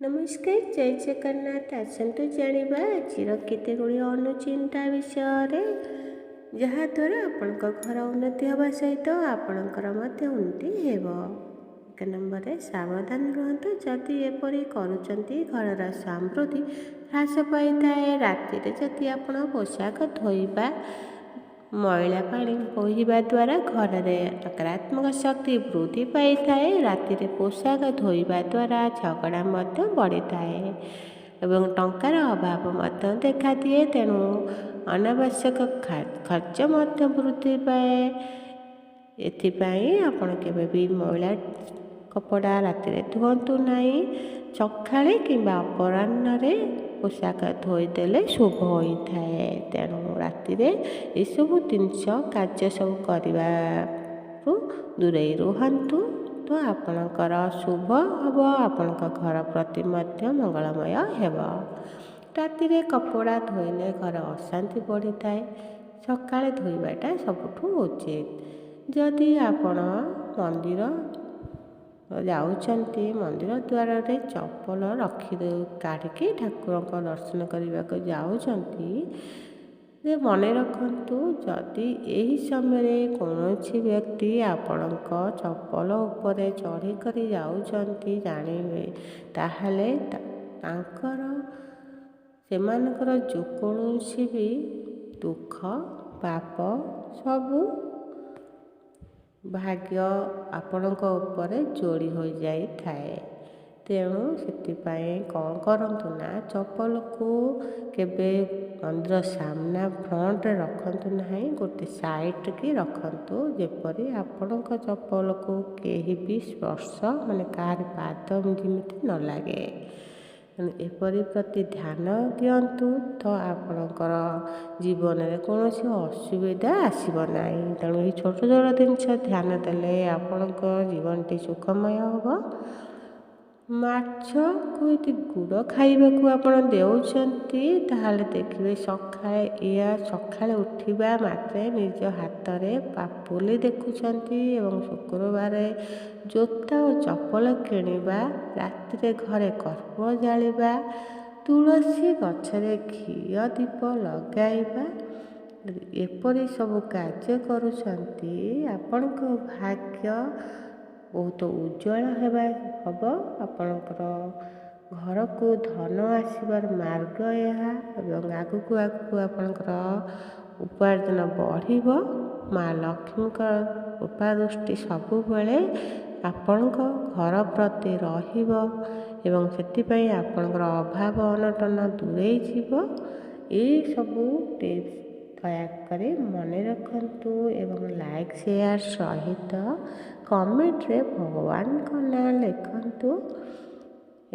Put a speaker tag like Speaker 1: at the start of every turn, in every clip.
Speaker 1: नमस्कार जय जगन्नाथ। आसतु जानिबा आजिर केते गुड़िए अनुचिंता विषय जहाँद्वारा आपण घर उन्नति हवा सहित आपणकर उन्नति हेब। एक नंबर सावधान रुहतु। जदि एपरी करुचंती घरर समृद्धि ह्रास पाई थाए। राति जदि आपण पोशाक धोइबा मैला पानी बोहिबा द्वारा घर में नकारात्मक शक्ति वृद्धि पाई थाए। राति पोशाक धोइबा द्वारा झगड़ा बढ़ी थाए एवं टंकार अभाव देखा दिए। तेणु अनावश्यक खर्च वृद्धि पाए। एथिपाई आपण केबे भी मैला कपड़ा राति धुअंतु नहीं। सकाळे किंबा अपराह्न पोशाक धोईदेले शुभ होता है। तेणु राति यू जिनस कार्य सब करने दूरे रुहतु तो आपणकर शुभ हम। आपण घर प्रति मंगलमय हेब। राति कपड़ा धोइले घर अशांति बढ़ी थाए। सकाळे धोइबाटा सबुठु उचित। जदि आपण मंदिर जाउचंती मंदिर द्वार रे चप्पल रखी काढ़ी ठाकुर दर्शन करने को जाउचंती मन रखु। जदि यही समय कौन व्यक्ति आपणक चप्पल उपरे चढ़ी कर जाउचंती जानिबे ताहले तांकर सेमानकर जो कौन भी दुख पाप सबू भाग्य आपणक उपरे जोड़ी हो जाई थाए। तेणु से कौन करंतु ना चप्पल को केबे मंदिर सामना फ्रंट रखंतु नहीं, गोटे साइड की रखंतु। जेपरी आपणक चप्पल को केही भी स्पर्श माने कार पाद जिमिति न लागे। एपरी प्रति ध्यान दियंतु तो आपणकर जीवन में कौन असुविधा आसब ना। तेणु ये छोट छोट जिनस ध्यान देले आपणक जीवन टी सुखमय हम। माछ को यदि गुड़ खाइबा आपण देउछंती ताहाले देखिबे सकाळे उठिबा मात्रे निज हाथ में पापुली देखुछंती एवं शुक्रवार जोता और चप्पल किणवा, राति घरे कर्पूर जालिबा, तुलसी गछरे घी दीप लगाइबा एपरी सब कार्य करुछंती आपणक भाग्य बहुत उज्जवल हम। आपणकर घर को धन आसबार मार्ग यह आगू आपणकर उपार्जन बढ़। माँ लक्ष्मी कृपा दृष्टि सबुबले आपणक घर प्रति एवं से आपणकर अभाव अनटन दूरे जीव। ये सबू टिप्स दयाकर मन रखु एवं लाइक शेयर सहित कमेंट रे भगवान का नाम लिखंतु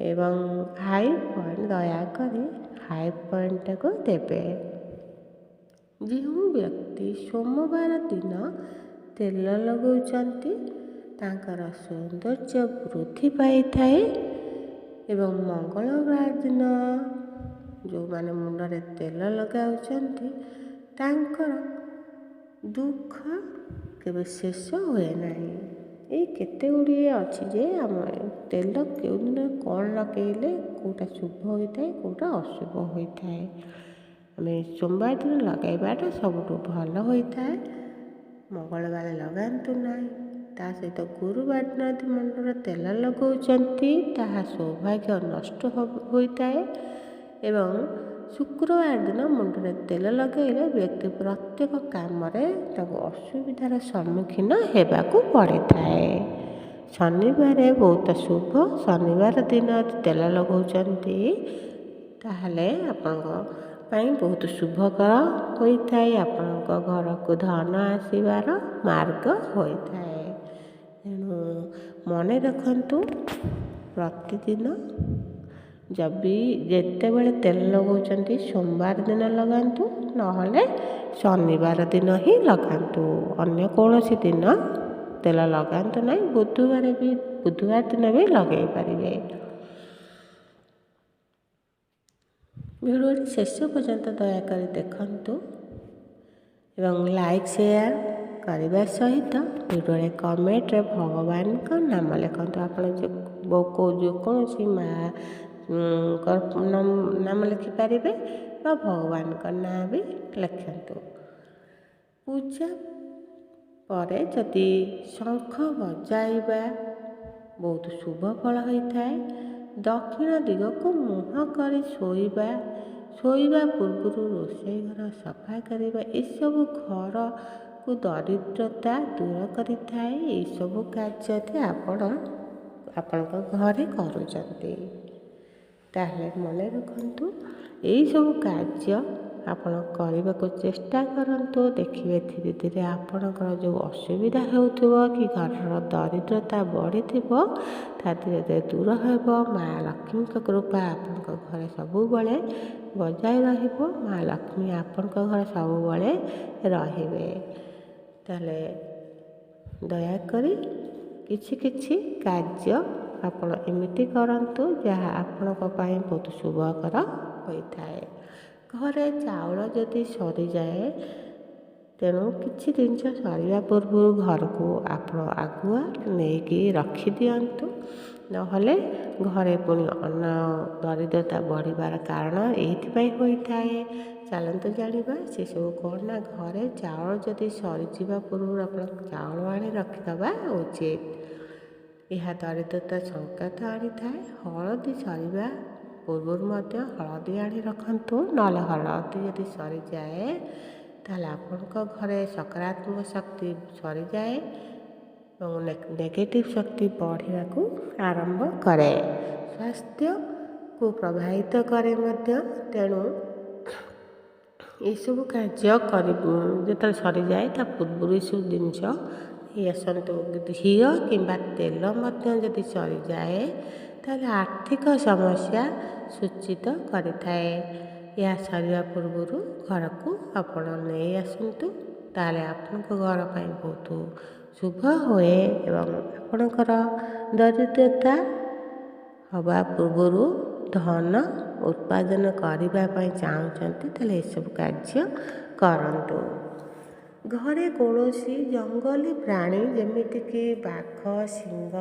Speaker 1: एवं high point Dayakar high point को देवे। जो व्यक्ति सोमवार दिन तेल लगाउचंती तांकर सौंदर्य वृद्धि पाई थाए एवं मंगलवार दिन जो माने मुंडरे तेल लगाउचंती तांकर दुख केबे शेष हुए नहीं। ये केते गुड़िए अच्छी जे आम तेल क्यों दिन कौन लगेले कौटा शुभ होता है कौटा अशुभ होता है। आम सोमवार दिन लगेबाटा सबुठु भल होता है। मंगलवार लगातु ना। ता सहित गुरुवार दिन यदि मुंडर तेल लगाउचंती ताहा सौभाग्य नष्ट होता है एवं शुक्रवार दिन मुंडे तेल लगेले व्यक्ति प्रत्येक काम असुविधार सम्मुखीन होगाकू पड़े थाए। शनिवार बहुत शुभ। शनिवार दिन तेल लगाउचंती ताहले आपन बहुत शुभकर होता है। आपणक घर को धन आसबार मार्ग होता है। तेणु मन रखु प्रतिदिन जब भी जिते बड़े तेल लगाउचंती सोमवार दिन लगातु नहले शनिवार दिन ही लगातु। अन्य कौन सी दिन तेल लगातु नहीं। बुधवार दिन भी लगे पारे। वीडियो शेष पर्यंत दयाकर देखंतु एवं लाइक शेयर करने सहित वीडियो कमेंट रे भगवान का नाम लिखंतु। आप जो कौन माँ ନାମ ଲେଖିପାରିବେ ବା ଭଗବାନଙ୍କ ନାଁ ବି ଲେଖନ୍ତୁ। ପୂଜା ପରେ ଯଦି ଶଙ୍ଖ ବଜାଇବା ବହୁତ ଶୁଭ ଫଳ ହୋଇଥାଏ। ଦକ୍ଷିଣ ଦିଗକୁ ମୁହଁ କରି ଶୋଇବା ପୂର୍ବରୁ ରୋଷେଇ ଘର ସଫା କରିବା ଏସବୁ ଘରକୁ ଦରିଦ୍ରତା ଦୂର କରିଥାଏ। ଏସବୁ କାର୍ଯ୍ୟ ଆପଣଙ୍କ ଘରେ କରୁଛନ୍ତି ତାହେଲେ ମନେ ରଖନ୍ତୁ, ଏଇସବୁ କାର୍ଯ୍ୟ ଆପଣ କରିବାକୁ ଚେଷ୍ଟା କରନ୍ତୁ। ଦେଖିବେ ଧୀରେ ଧୀରେ ଆପଣଙ୍କର ଯେଉଁ ଅସୁବିଧା ହେଉଥିବ କି ଘରର ଦରିଦ୍ରତା ବଢ଼ିଥିବ ତା ଧୀରେ ଧୀରେ ଦୂର ହେବ। ମା ଲକ୍ଷ୍ମୀଙ୍କ କୃପା ଆପଣଙ୍କ ଘରେ ସବୁବେଳେ ବଜାୟ ରହିବ। ମା ଲକ୍ଷ୍ମୀ ଆପଣଙ୍କ ଘରେ ସବୁବେଳେ ରହିବେ। ତାହେଲେ ଦୟାକରି କିଛି କିଛି କାର୍ଯ୍ୟ ଆପଣ ଏମିତି କରନ୍ତୁ ଯାହା ଆପଣଙ୍କ ପାଇଁ ବହୁତ ଶୁଭକର ହୋଇଥାଏ। ଘରେ ଚାଉଳ ଯଦି ସରିଯାଏ, ତେଣୁ କିଛି ଜିନିଷ ସରିବା ପୂର୍ବରୁ ଘରକୁ ଆପଣ ଆଗୁଆ ନେଇକି ରଖିଦିଅନ୍ତୁ। ନହେଲେ ଘରେ ପୁଣି ଦରିଦ୍ରତା ବଢ଼ିବାର କାରଣ ଏଇଥିପାଇଁ ହୋଇଥାଏ। ଚାଲନ୍ତୁ ଜାଣିବା ସେସବୁ କ'ଣ ନା, ଘରେ ଚାଉଳ ଯଦି ସରିଯିବା ପୂର୍ବରୁ ଆପଣ ଚାଉଳ ଆଣି ରଖିଦେବା ଉଚିତ। ଏହା ଦରିଦ୍ରତା ସଂକେତ ଆଣିଥାଏ। ହଳଦୀ ସରିବା ପୂର୍ବରୁ ମଧ୍ୟ ହଳଦୀ ଆଣି ରଖନ୍ତୁ। ନହେଲେ ହଳଦୀ ଯଦି ସରିଯାଏ ତାହେଲେ ଆପଣଙ୍କ ଘରେ ସକାରାତ୍ମକ ଶକ୍ତି ସରିଯାଏ ଏବଂ ନେଗେଟିଭ୍ ଶକ୍ତି ବଢ଼ିବାକୁ ଆରମ୍ଭ କରେ, ସ୍ୱାସ୍ଥ୍ୟକୁ ପ୍ରଭାବିତ କରେ ମଧ୍ୟ। ତେଣୁ ଏସବୁ କାର୍ଯ୍ୟ ଯେତେବେଳେ ସରିଯାଏ ତା ପୂର୍ବରୁ ଏସବୁ ଜିନିଷ ନେଇ ଆସନ୍ତୁ। ଘିଅ କିମ୍ବା ତେଲ ମଧ୍ୟ ଯଦି ସରିଯାଏ ତାହେଲେ ଆର୍ଥିକ ସମସ୍ୟା ସୂଚିତ କରିଥାଏ। ଏହା ସରିବା ପୂର୍ବରୁ ଘରକୁ ଆପଣ ନେଇ ଆସନ୍ତୁ, ତାହେଲେ ଆପଣଙ୍କ ଘର ପାଇଁ ବହୁତ ଶୁଭ ହୁଏ ଏବଂ ଆପଣଙ୍କର ଦରିଦ୍ରତା ହେବା ପୂର୍ବରୁ ଧନ ଉତ୍ପାଦନ କରିବା ପାଇଁ ଚାହୁଁଛନ୍ତି ତାହେଲେ ଏସବୁ କାର୍ଯ୍ୟ କରନ୍ତୁ। ଘରେ କୌଣସି ଜଙ୍ଗଲୀ ପ୍ରାଣୀ ଯେମିତିକି ବାଘ, ସିଂହ,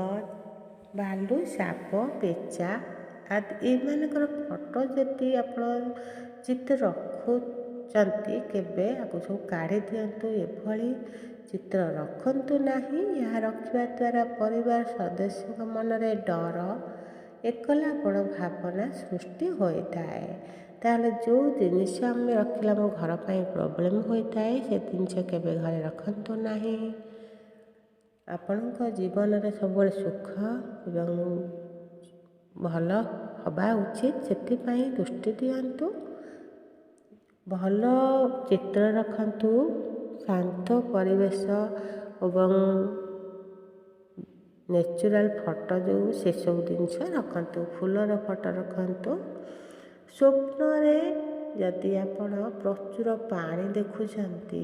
Speaker 1: ଭାଲୁ, ସାପ, ପେଚା ଆଦି ଏମାନଙ୍କର ଫଟୋ ଯଦି ଆପଣ ଚିତ୍ର ରଖୁଛନ୍ତି କେବେ ଆକୁ ସବୁ କାଢ଼ି ଦିଅନ୍ତୁ। ଏଭଳି ଚିତ୍ର ରଖନ୍ତୁ ନାହିଁ। ଏହା ରଖିବା ଦ୍ୱାରା ପରିବାର ସଦସ୍ୟଙ୍କ ମନରେ ଡର, ଏକଲାପଣ ଭାବନା ସୃଷ୍ଟି ହୋଇଥାଏ। ତାହେଲେ ଯେଉଁ ଜିନିଷ ଆମେ ରଖିଲେ ଆମ ଘର ପାଇଁ ପ୍ରୋବ୍ଲେମ୍ ହୋଇଥାଏ ସେ ଜିନିଷ କେବେ ଘରେ ରଖନ୍ତୁ ନାହିଁ। ଆପଣଙ୍କ ଜୀବନରେ ସବୁବେଳେ ସୁଖ ଏବଂ ଭଲ ହେବା ଉଚିତ, ସେଥିପାଇଁ ଦୃଷ୍ଟି ଦିଅନ୍ତୁ। ଭଲ ଚିତ୍ର ରଖନ୍ତୁ, ଶାନ୍ତ ପରିବେଶ ଏବଂ ନ୍ୟାଚୁରାଲ୍ ଫଟୋ ଯେଉଁ ସେସବୁ ଜିନିଷ ରଖନ୍ତୁ। ଫୁଲର ଫଟୋ ରଖନ୍ତୁ। ସ୍ୱପ୍ନରେ ଯଦି ଆପଣ ପ୍ରଚୁର ପାଣି ଦେଖୁଛନ୍ତି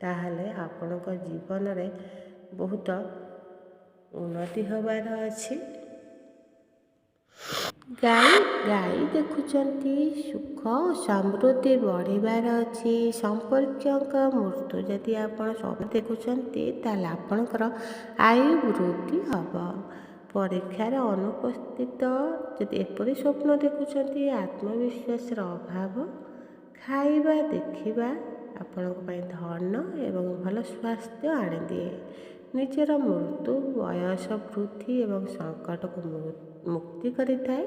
Speaker 1: ତାହେଲେ ଆପଣଙ୍କ ଜୀବନରେ ବହୁତ ଉନ୍ନତି ହେବାର ଅଛି। ଗାଈ ଦେଖୁଛନ୍ତି, ସୁଖ ଓ ସମୃଦ୍ଧି ବଢ଼ିବାର ଅଛି। ସମ୍ପର୍କୀୟଙ୍କ ମୃତ୍ୟୁ ଯଦି ଆପଣ ସ୍ୱପ୍ନ ଦେଖୁଛନ୍ତି ତାହେଲେ ଆପଣଙ୍କର ଆୟୁ ବୃଦ୍ଧି ହେବ। ପରୀକ୍ଷାରେ ଅନୁପସ୍ଥିତ ଯଦି ଏପରି ସ୍ୱପ୍ନ ଦେଖୁଛନ୍ତି, ଆତ୍ମବିଶ୍ୱାସର ଅଭାବ, ଖାଇବା ଦେଖିବା ଆପଣଙ୍କ ପାଇଁ ଧନ ଏବଂ ଭଲ ସ୍ୱାସ୍ଥ୍ୟ ଆଣିଦିଏ। ନିଜର ମୃତ୍ୟୁ ବୟସ ବୃଦ୍ଧି ଏବଂ ସଙ୍କଟକୁ ମୁକ୍ତି କରିଥାଏ।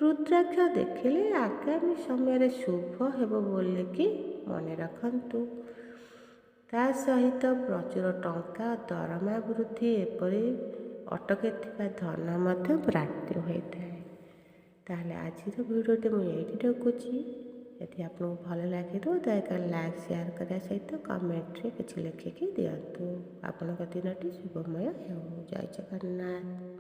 Speaker 1: ରୁଦ୍ରାକ୍ଷ ଦେଖିଲେ ଆଗାମୀ ସମୟରେ ଶୁଭ ହେବ ବୋଲିକି ମନେ ରଖନ୍ତୁ। ତା ସହିତ ପ୍ରଚୁର ଟଙ୍କା, ଦରମା ବୃଦ୍ଧି, ଏପରି ଅଟକିଥିବା ଧନ ମଧ୍ୟ ପ୍ରାପ୍ତି ହୋଇଥାଏ। ତାହେଲେ ଆଜିର ଭିଡ଼ିଓଟି ମୁଁ ଏଇଠି ରଖୁଛି। ଯଦି ଆପଣଙ୍କୁ ଭଲ ଲାଗିବ ଦୟାକରି ଲାଇକ୍, ସେୟାର କରିବା ସହିତ କମେଣ୍ଟରେ କିଛି ଲେଖିକି ଦିଅନ୍ତୁ। ଆପଣଙ୍କ ଦିନଟି ଶୁଭମୟ ହେଉ। ଜୟ ଜଗନ୍ନାଥ।